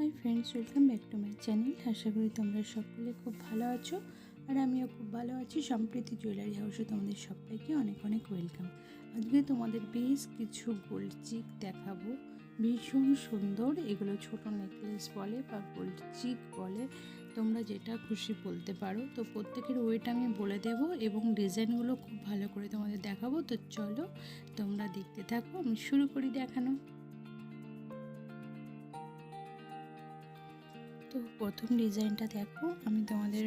High friends, welcome back to my channel. আশা করি তোমরা সকলে খুব ভালো আছো আর আমিও খুব ভালো আছি। সম্প্রীতি জুয়েলারি হাউসে তোমাদের সবাইকে অনেক অনেক ওয়েলকাম। আজকে তোমাদের বেশ কিছু গোল্ড চিক দেখাবো, ভীষণ সুন্দর। এগুলো ছোট নেকলেস বলে বা গোল্ড চিক বলে, তোমরা যেটা খুশি বলতে পারো। তো প্রত্যেকের ওয়েট আমি বলে দেব এবং ডিজাইনগুলো খুব ভালো করে তোমাদের দেখাবো। তো চলো তোমরা দেখতে থাকো, আমি শুরু করি দেখানো। তো প্রথম ডিজাইনটা দেখো, আমি তোমাদের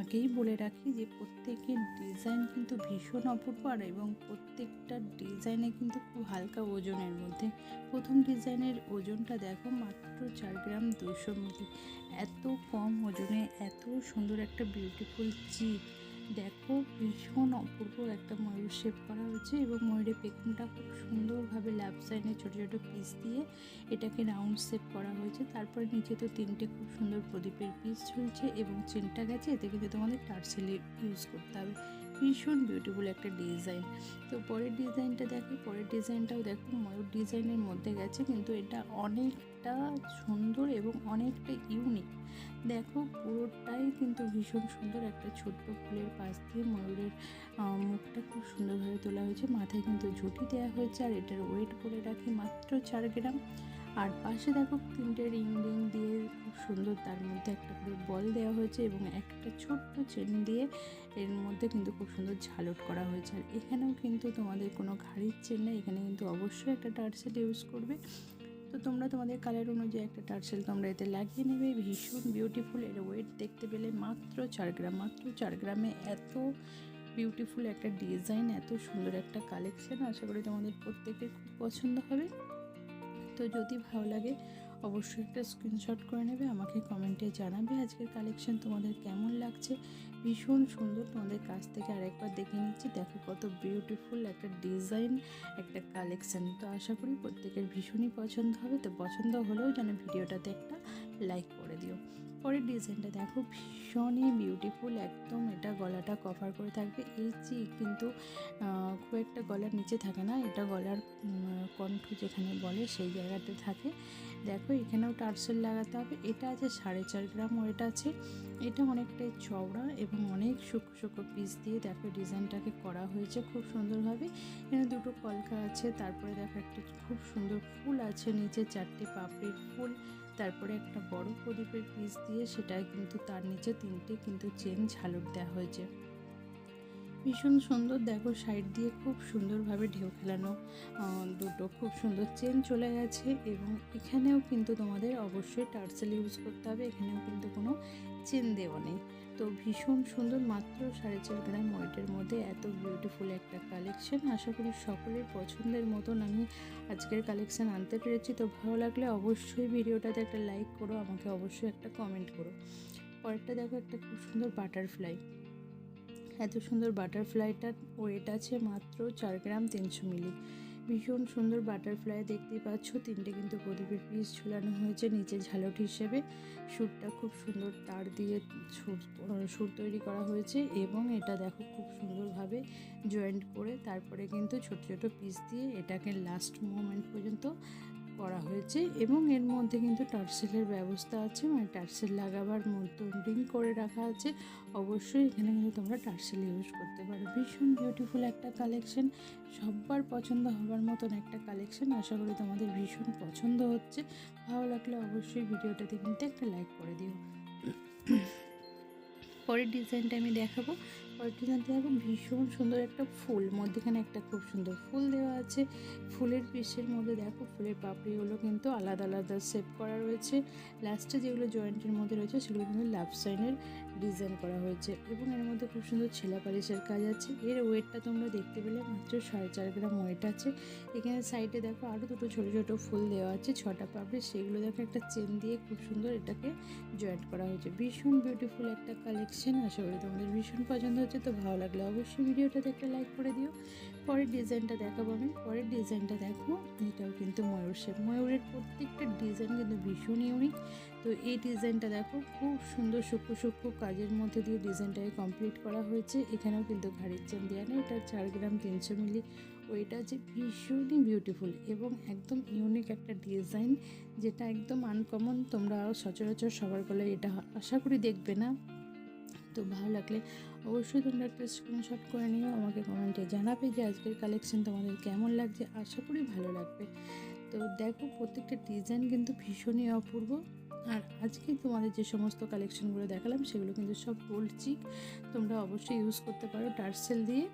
আগেই বলে রাখি যে প্রত্যেকের ডিজাইন কিন্তু ভীষণ অপূর্ব আর এবং প্রত্যেকটা ডিজাইনে কিন্তু খুব হালকা ওজনের মধ্যে। প্রথম ডিজাইনের ওজনটা দেখো মাত্র 4 গ্রাম 200 মিলি। এত কম ওজনে এত সুন্দর একটা বিউটিফুল চিক দেখো, ভীষণ অপূর্ব একটা ময়ূর শেপ করা হয়েছে এবং ময়ূরের পেখমটা খুব সুন্দরভাবে ল্যাপ সাইডে ছোটো ছোটো পিস দিয়ে এটাকে রাউন্ড শেপ করা হয়েছে। তারপরে নিচে তো 3টে খুব সুন্দর প্রদীপের পিস ঝুলছে এবং চেনটা গেছে, এতে কিন্তু তোমাদের টার্সেল ইউজ করতে হবে। ভীষণ বিউটিফুল একটা ডিজাইন। তো পরের ডিজাইনটা দেখো, পরের ডিজাইনটাও দেখো ময়ূর ডিজাইনের মধ্যে গেছে, কিন্তু এটা অনেকটা সুন্দর এবং অনেকটা ইউনিক। দেখো পুরোটাই কিন্তু ভীষণ সুন্দর, একটা ছোট্ট ফুলের পাশ দিয়ে ময়ূরের মুখটা খুব সুন্দরভাবে তোলা হয়েছে। মাথায় কিন্তু ঝুঁটি দেওয়া হয়েছে আর এটার ওয়েট করে রাখি মাত্র 4 গ্রাম। আর পাশে দেখো 3টে রিং দিয়ে খুব সুন্দর, তার মধ্যে একটা করে বল দেওয়া হয়েছে এবং একটা ছোট্ট চেন দিয়ে এর মধ্যে কিন্তু খুব সুন্দর ঝালট করা হয়েছে। আর এখানেও কিন্তু তোমাদের কোনো ঘাড়ির চেন নেই, এখানে কিন্তু অবশ্যই একটা টার্সেল ইউজ করবে। তো তোমরা তোমাদের কালার অনুযায়ী একটা টার্সেল তোমরা এতে লাগিয়ে নেবে। ভীষণ বিউটিফুল। এর ওয়েট দেখতে পেলে মাত্র 4 গ্রাম। মাত্র 4 গ্রামে এত বিউটিফুল একটা ডিজাইন, এত সুন্দর একটা কালেকশন, আশা করি তোমাদের প্রত্যেকের খুব পছন্দ হবে। তো যদি ভালো লাগে অবশ্যই একটা স্ক্রিনশট করে নেবে, আমাকে কমেন্টে জানাবে আজকের কালেকশন তোমাদের কেমন লাগছে। ভীষণ সুন্দর, তোমাদের কাছ থেকে আরেকবার দেখে নিচ্ছি। দেখো কত বিউটিফুল একটা ডিজাইন, একটা কালেকশন। তো আশা করি প্রত্যেকের ভীষণই পছন্দ হবে। তো পছন্দ হলেও যেন ভিডিওটাতে একটা লাইক করে দিও। পরের ডিজাইনটা দেখো, ভীষণই বিউটিফুল একদম। এটা গলাটা কভার করে থাকবে। এই চিক কিন্তু খুব একটা গলার নিচে থাকে না, এটা গলার কণ্ঠ যেখানে বলে সেই জায়গাতে থাকে। দেখো এখানেও টার্সেল লাগাতে হবে। এটা আছে 4.5 গ্রাম ওয়েট আছে। এটা অনেকটাই চওড়া এবং অনেক শুকনো শুকনো পিস দিয়ে দেখো ডিজাইনটাকে করা হয়েছে খুব সুন্দরভাবে। এখানে 2টো কলকা আছে, তারপরে দেখো একটা খুব সুন্দর ফুল আছে, নিচে 4টে পাপড়ির ফুল, তারপরে একটা বড় প্রদীপের পিস দিয়ে সেটা কিন্তু তার নিচে 3টে কিন্তু চেন ঝালর দেওয়া হয়েছে। ভীষণ সুন্দর। দেখো সাইড দিয়ে খুব সুন্দরভাবে ঢেউ খেলানো 2টো খুব সুন্দর চেন চলে গেছে এবং এখানেও কিন্তু তোমাদের অবশ্যই টার্সেল ইউজ করতে হবে। এখানেও কিন্তু কোনো চেন দেওয়া নেই। তো ভীষণ সুন্দর, মাত্র 4.5 গ্রাম ওয়েটের মধ্যে এত বিউটিফুল একটা কালেকশন। আশা করি সকলের পছন্দের মতন আমি আজকের কালেকশন আনতে পেরেছি। তো ভালো লাগলে অবশ্যই ভিডিওটাতে একটা লাইক করো, আমাকে অবশ্যই একটা কমেন্ট করো। পরেরটা দেখো, একটা খুব সুন্দর বাটারফ্লাই। এত সুন্দর বাটারফ্লাইটার ওয়েট আছে মাত্র 4 গ্রাম 300 মিলি। ভীষণ সুন্দর বাটারফ্লাই দেখতেই পাচ্ছ। 3টে কিন্তু প্রদীপের পিস ঝুলানো হয়েছে নিচে ঝালট হিসেবে। সুরটা খুব সুন্দর তার দিয়ে সুর তৈরি করা হয়েছে এবং এটা দেখো খুব সুন্দরভাবে জয়েন্ট করে তারপরে কিন্তু ছোট ছোট পিস দিয়ে এটাকে লাস্ট মোমেন্ট পর্যন্ত করা হয়েছে এবং এর মধ্যে কিন্তু টার্সেলের ব্যবস্থা আছে, মানে টার্সেল লাগাবার মতো রিং করে রাখা আছে। অবশ্যই এখানে কিন্তু তোমরা টার্সেল ইউজ করতে পারো। ভীষণ বিউটিফুল একটা কালেকশন, সবার পছন্দ হবার মতন একটা কালেকশন। আশা করি তোমাদের ভীষণ পছন্দ হচ্ছে। ভালো লাগলে অবশ্যই ভিডিওটাতে কিন্তু একটা লাইক করে দিও। পরের ডিজাইনটা আমি দেখাবো। পরের ডিজাইনটা দেখো, ভীষণ সুন্দর একটা ফুল, মধ্যেখানে একটা খুব সুন্দর ফুল দেওয়া আছে। ফুলের পিসের মধ্যে দেখো ফুলের পাপড়িগুলো কিন্তু আলাদা আলাদা শেপ করা রয়েছে। লাস্টে যেগুলো জয়েন্টের মধ্যে রয়েছে সেগুলো কিন্তু লাভ সাইনের ডিজাইন করা হয়েছে এবং এর মধ্যে খুব সুন্দর ছেলা পালিশের কাজ আছে। এর ওয়েটটা তোমরা দেখতে পেলে মাত্র 4.5 গ্রাম ওয়েট আছে। এখানে সাইডে দেখো আরও 2টো ছোটো ছোটো ফুল দেওয়া আছে, 6টা পাপড়ি, সেগুলো দেখো একটা চেন দিয়ে খুব সুন্দর এটাকে জয়েন্ট করা হয়েছে। ভীষণ বিউটিফুল একটা কালেকশন, আশা করি তোমাদের ভীষণ পছন্দ হচ্ছে। তো ভালো লাগলে অবশ্যই ভিডিওটাতে একটা লাইক করে দিও। পরের ডিজাইনটা দেখাবো আমি। পরের ডিজাইনটা দেখো, এটাও কিন্তু ময়ূর শেপ। ময়ূরের প্রত্যেকটা ডিজাইন কিন্তু ভীষণ ইউনিক। তো এই ডিজাইনটা দেখো খুব সুন্দর সূক্ষ্ম সূক্ষ্ম কাজের মধ্যে দিয়ে ডিজাইনটাকে কমপ্লিট করা হয়েছে। এখানেও কিন্তু ঘাড়ির চেন দেওয়া নেই। এটা 4 গ্রাম 300 মিলি ওইটা যে ভীষণই বিউটিফুল এবং একদম ইউনিক একটা ডিজাইন, যেটা একদম আনকমন। তোমরা সচরাচর সবার গলায় এটা আশা করি দেখবে না। তো ভালো লাগলে অবশ্যই তোমরা একটা স্ক্রিনশট করে নিও, আমাকে কমেন্টে জানাবে যে আজকের কালেকশন তোমাদের কেমন লাগছে। আশা করি ভালো লাগবে। তো দেখো প্রত্যেকটা ডিজাইন কিন্তু ভীষণই অপূর্ব। আর আজকে তোমাদের যে সমস্ত কালেকশনগুলো দেখালাম সেগুলো কিন্তু সব গোল্ড চিক, তোমরা অবশ্যই ইউজ করতে পারো টার্সেল দিয়ে।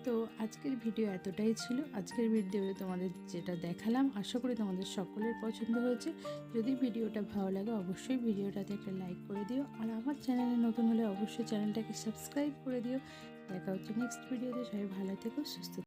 তো আজকের ভিডিও এতটাই ছিল। আজকের ভিডিওতে তোমাদের যেটা দেখালাম আশা করি তোমাদের সকলের পছন্দ হয়েছে। যদি ভিডিওটা ভালো লাগে অবশ্যই ভিডিওটাতে একটা লাইক করে দিও, আর আমার চ্যানেলে নতুন হলে অবশ্যই চ্যানেলটাকে সাবস্ক্রাইব করে দিও। দেখা হচ্ছে নেক্সট ভিডিওতে। সবাই ভালো থেকো, সুস্থ থেকো।